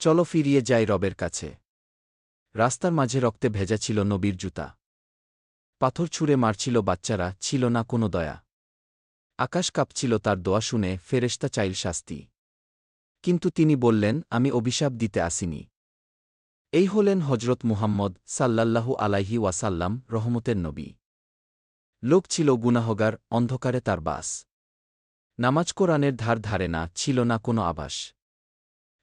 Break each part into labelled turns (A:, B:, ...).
A: চলো ফিরিয়ে যাই রবের কাছে। রাস্তার মাঝে রক্তে ভেজা ছিল নবীর জুতা। পাথর ছুঁড়ে মারছিল বাচ্চারা, ছিল না কোনো দয়া। আকাশ কাঁপছিল তার দোয়া শুনে, ফেরেশতা চাইল শাস্তি। কিন্তু তিনি বললেন, আমি অভিশাপ দিতে আসিনি। এই হলেন হজরত মুহাম্মদ সাল্লাল্লাহু আলাইহি ওয়াসাল্লাম, রহমতের নবী। লোক ছিল গুনাহগার, অন্ধকারে তার বাস। নামাজ কোরআনের ধার ধারে না, ছিল না কোনো আভাস।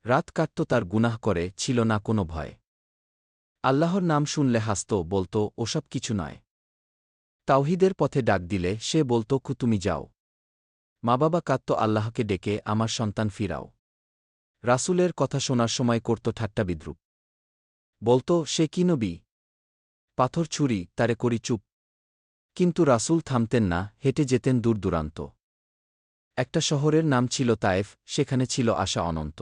A: রাত কাটত তার গুনাহ করে, ছিল না কোনো ভয়। আল্লাহর নাম শুনলে হাসত, বলত ওসব কিছু নয়। তাওহীদের পথে ডাক দিলে সে বলত তুমি যাও। মা বাবা কাঁদত আল্লাহকে ডেকে, আমার সন্তান ফিরাও। রাসূলের কথা শোনার সময় করত ঠাট্টা বিদ্রূপ। বলত সে কি নবী? পাথর ছুরি, তারে করি চুপ। কিন্তু রাসূল থামতেন না, হেঁটে যেতেন দূর দূরান্ত। একটা শহরের নাম ছিল তায়েফ, সেখানে ছিল আশা অনন্ত।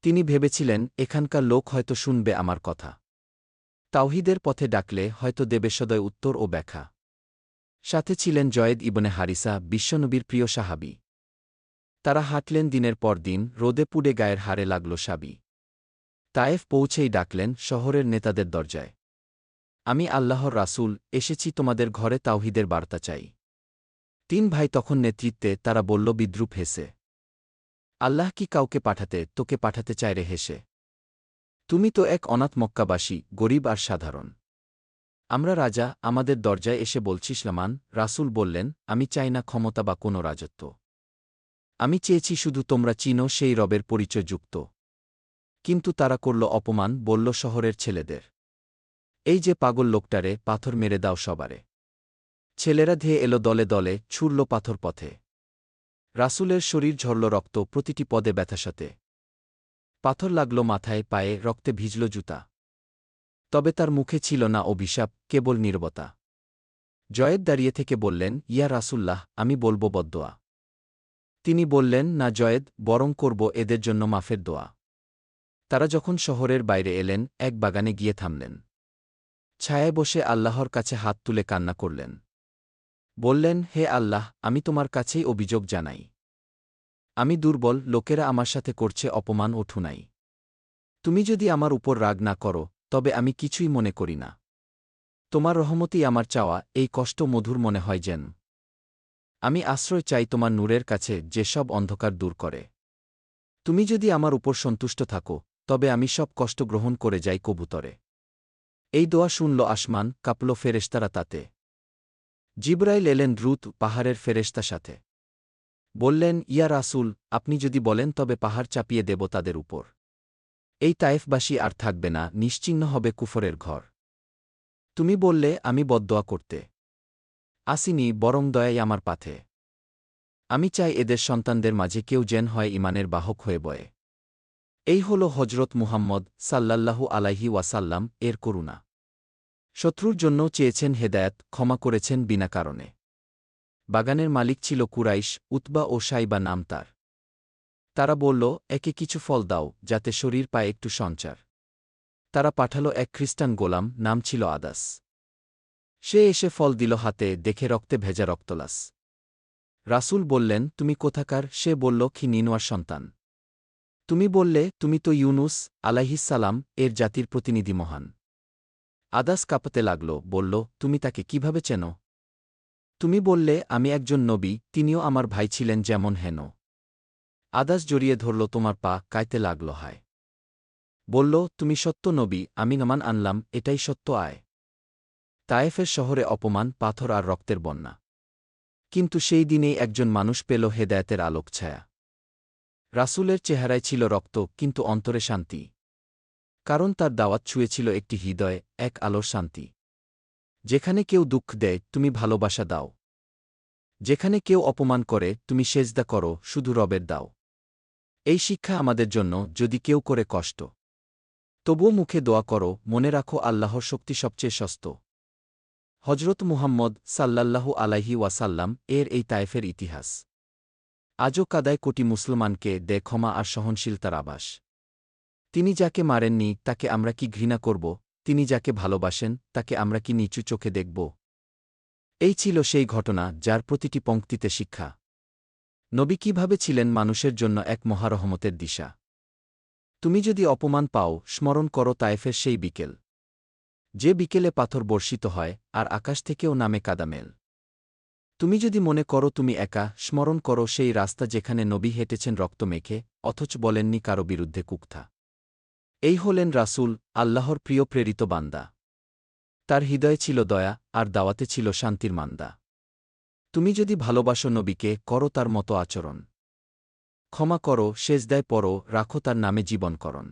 A: তিনি ভেবেছিলেন, এখানকার লোক হয়তো শুনবে আমার কথা। তাওহীদের পথে ডাকলে হয়তো দেবে সদয় উত্তর ও ব্যাখ্যা। সাথে ছিলেন জয়েদ ইবনে হারিসা, বিশ্বনবীর প্রিয় সাহাবী। তারা হাঁটলেন দিনের পর দিন, রোদে পুড়ে গায়ের হাড়ে লাগল সাবি। তায়েফ পৌঁছেই ডাকলেন শহরের নেতাদের দরজায়, আমি আল্লাহর রাসূল, এসেছি তোমাদের ঘরে তাওহীদের বার্তা চাই। 3 ভাই তখন নেতৃত্বে, তারা বলল বিদ্রূপ হেসে, আল্লাহ কি কাউকে পাঠাতে তোকে পাঠাতে চায় রে হেসে? তুমি তো এক অনাথ মক্কাবাসী, গরিব আর সাধারণ। আমরা রাজা, আমাদের দরজায় এসে বলছিস লামান? রাসূল বললেন, আমি চাই না ক্ষমতা বা কোনো রাজত্ব। আমি চেয়েছি শুধু তোমরা চিনো সেই রবের পরিচয় যুক্ত। কিন্তু তারা করল অপমান, বলল শহরের ছেলেদের, এই যে পাগল লোকটারে, পাথর মেরে দাও সবারে। ছেলেরা ধেয়ে এলো দলে দলে, ছুড়ল পাথর পথে। রাসূলের শরীর ঝরল রক্ত, প্রতিটি পদে ব্যথাসাথে। পাথর লাগল মাথায়, পায়ে, রক্তে ভিজল জুতা। তবে তার মুখে ছিল না অভিশাপ, কেবল নীরবতা। জয়েদ দাঁড়িয়ে থেকে বললেন, ইয়া রাসূলুল্লাহ, আমি বলব বদদোয়া। তিনি বললেন, না জয়েদ, বরং করব এদের জন্য মাফের দোয়া। তারা যখন শহরের বাইরে এলেন, এক বাগানে গিয়ে থামলেন। ছায়ায় বসে আল্লাহর কাছে হাত তুলে কান্না করলেন। বললেন, হে আল্লাহ, আমি তোমার কাছেই অভিযোগ জানাই। আমি দুর্বল, লোকেরা আমার সাথে করছে অপমান ও ঠুনাই। তুমি যদি আমার উপর রাগ না করো, তবে আমি কিছুই মনে করি না। তোমার রহমতই আমার চাওয়া, এই কষ্ট মধুর মনে হয় যেন। আমি আশ্রয় চাই তোমার নূরের কাছে, যে সব অন্ধকার দূর করে। তুমি যদি আমার উপর সন্তুষ্ট থাকো, তবে আমি সব কষ্ট গ্রহণ করে যাই কবুতরে। এই দোয়া শুনল আসমান, কাঁপল ফেরেশতারা তাতে। জিবরাইল এলেন দ্রুত, পাহাড়ের ফেরেশতা সাথে। বললেন, ইয়া রাসূল, আপনি যদি বলেন তবে পাহাড় চাপিয়ে দেব তাদের উপর। এই তায়েফবাসী আর থাকবে না, নিশ্চিহ্ন হবে কুফরের ঘর। তুমি বললে, আমি বদদোয়া করতে আসিনি, বরং দয়াই আমার পাথে। আমি চাই এদের সন্তানদের মাঝে কেউ যেন হয় ঈমানের বাহক হয়ে বয়ে। এই হল হজরত মুহাম্মদ সাল্লাল্লাহু আলাইহি ওয়াসাল্লাম এর করুণা। শত্রুর জন্যও চেয়েছেন হেদায়েত, ক্ষমা করেছেন বিনা কারণে। বাগানের মালিক ছিল কুরাইশ, উতবা ও সাইবা নাম তার। তারা বলল, একে কিছু ফল দাও, যাতে শরীর পায় একটু সঞ্চার। তারা পাঠালো এক খ্রিস্টান গোলাম, নাম ছিল আদাস। সে এসে ফল দিল হাতে, দেখে রক্তে ভেজা রক্তলাস। রাসূল বললেন, তুমি কোথাকার? সে বলল, খিনিনোয়ার সন্তান। তুমি বললে, তুমি তো ইউনুস আলাইহিসসালাম এর জাতির প্রতিনিধি মহান। আদাস কাঁপতে লাগল, বলল, তুমি তাকে কিভাবে চেনো? তুমি বললে, আমি একজন নবী, তিনিও আমার ভাই ছিলেন যেমন হেন। আদাস জড়িয়ে ধরল তোমার পা, কাইতে লাগল হায়। বলল, তুমি সত্য নবী, আমি নমান আনলাম, এটাই সত্য আয়। তায়েফের শহরে অপমান, পাথর আর রক্তের বন্যা। কিন্তু সেই দিনেই একজন মানুষ পেল হেদায়েতের আলোক ছায়া। রাসূলের চেহারায় ছিল রক্ত, কিন্তু অন্তরে শান্তি। কারণ তার দাওয়াত ছুঁয়েছিল একটি হৃদয়, এক আলোর শান্তি। যেখানে কেউ দুঃখ দেয়, তুমি ভালোবাসা দাও। যেখানে কেউ অপমান করে, তুমি সেজদা করো, শুধু রবের দাও। এই শিক্ষা আমাদের জন্য, যদি কেউ করে কষ্ট, তবুও মুখে দোয়া করো, মনে রাখো আল্লাহর শক্তি সবচেয়ে সস্ত। হজরত মুহাম্মদ সাল্লাল্লাহু আলাইহি ওয়াসাল্লাম এর এই তায়েফের ইতিহাস আজও কাদায় কোটি মুসলমানকে দেয় ক্ষমা আর সহনশীলতার আভাস। তিনি যাকে মারেননি, তাকে আমরা কি ঘৃণা করব? তিনি যাকে ভালোবাসেন, তাকে আমরা কি নিচু চোখে দেখব? এই ছিল সেই ঘটনা, যার প্রতিটি পংক্তিতে শিক্ষা। নবী কিভাবে ছিলেন মানুষের জন্য এক মহারহমতের দিশা। তুমি যদি অপমান পাও, স্মরণ করো তায়েফের সেই বিকেল, যে বিকেলে পাথর বর্ষিত হয় আর আকাশ থেকেও নামে কাদামেল। তুমি যদি মনে করো তুমি একা, স্মরণ করো সেই রাস্তা যেখানে নবী হেঁটেছেন রক্ত মেখে, অথচ বলেননি কারো বিরুদ্ধে কুকথা। এই হলেন রাসূল, আল্লাহর প্রিয় প্রেরিত বান্দা। তার হৃদয়ে ছিল দয়া, আর দাওয়াতে ছিল শান্তির মান্দা। তুমি যদি ভালোবাসো নবীকে, করো তার মতো আচরণ। ক্ষমা করো, সেজদায় পড়ো, রাখো তার নামে জীবনকরণ।